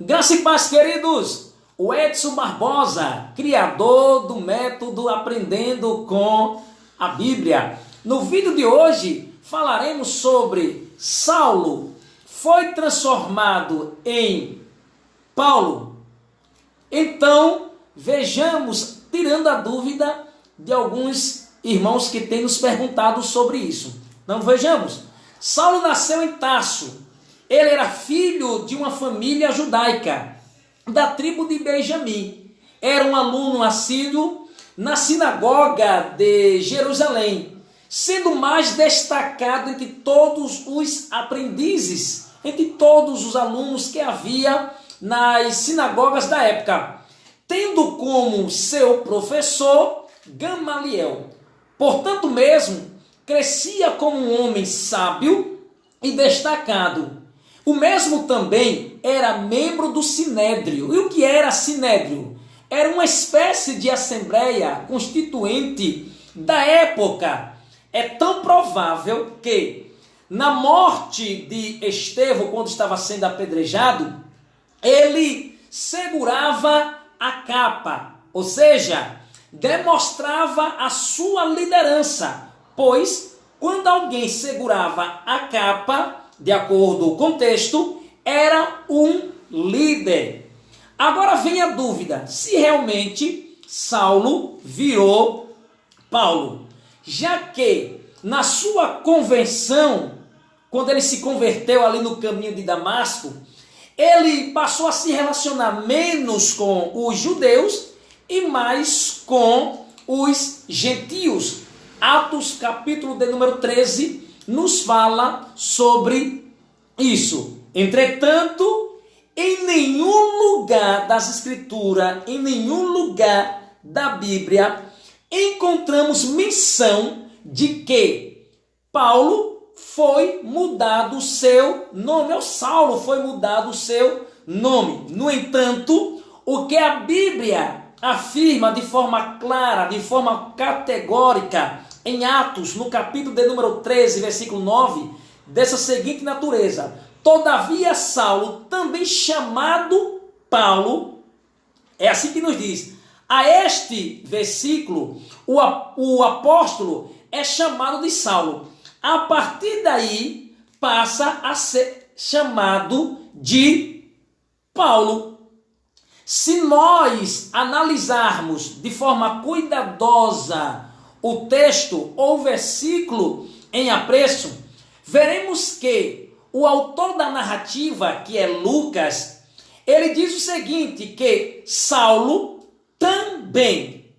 Graça e paz, queridos. O Edson Barbosa, criador do método Aprendendo com a Bíblia. No vídeo de hoje falaremos sobre Saulo foi transformado em Paulo. Então, vejamos, tirando a dúvida de alguns irmãos que têm nos perguntado sobre isso. Então, vejamos. Saulo nasceu em Tarso. Ele era filho de uma família judaica, da tribo de Benjamim. Era um aluno assíduo na sinagoga de Jerusalém, sendo mais destacado entre todos os aprendizes, entre todos os alunos que havia nas sinagogas da época, tendo como seu professor Gamaliel. Portanto mesmo, crescia como um homem sábio e destacado. O mesmo também era membro do Sinédrio. E o que era Sinédrio? Era uma espécie de assembleia constituinte da época. É tão provável que, na morte de Estevão, quando estava sendo apedrejado, ele segurava a capa, ou seja, demonstrava a sua liderança, pois quando alguém segurava a capa, de acordo com o contexto, era um líder. Agora vem a dúvida, se realmente Saulo virou Paulo, já que na sua conversão, quando ele se converteu ali no caminho de Damasco, ele passou a se relacionar menos com os judeus e mais com os gentios. Atos capítulo de número 13 nos fala sobre isso. Entretanto, em nenhum lugar das Escrituras, em nenhum lugar da Bíblia, encontramos menção de que Paulo foi mudado o seu nome, ou Saulo foi mudado o seu nome. No entanto, o que a Bíblia afirma de forma clara, de forma categórica, em Atos, no capítulo de número 13, versículo 9, dessa seguinte natureza: todavia Saulo, também chamado Paulo, é assim que nos diz. A este versículo, o apóstolo é chamado de Saulo. A partir daí, passa a ser chamado de Paulo. Se nós analisarmos de forma cuidadosa o texto ou versículo em apreço, veremos que o autor da narrativa, que é Lucas, ele diz o seguinte, que Saulo também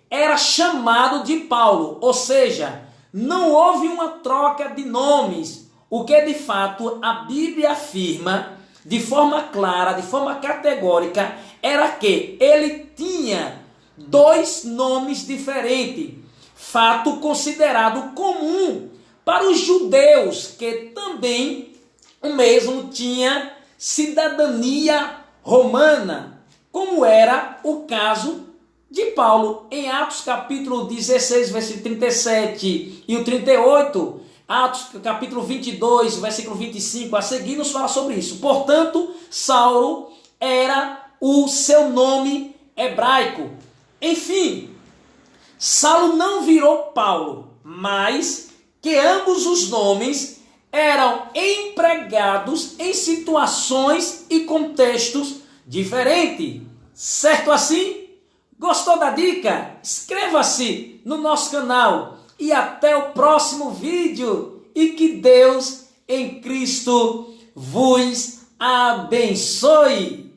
era chamado de Paulo, ou seja, não houve uma troca de nomes, o que de fato a Bíblia afirma de forma clara, de forma categórica, era que ele tinha dois nomes diferentes, fato considerado comum para os judeus, que também o mesmo tinha cidadania romana, como era o caso de Paulo. Em Atos capítulo 16, versículo 37 e o 38, Atos capítulo 22, versículo 25, a seguir nos fala sobre isso. Portanto, Saulo era o seu nome hebraico. Enfim, Saulo não virou Paulo, mas que ambos os nomes eram empregados em situações e contextos diferentes. Certo assim? Gostou da dica? Inscreva-se no nosso canal e até o próximo vídeo. E que Deus em Cristo vos abençoe.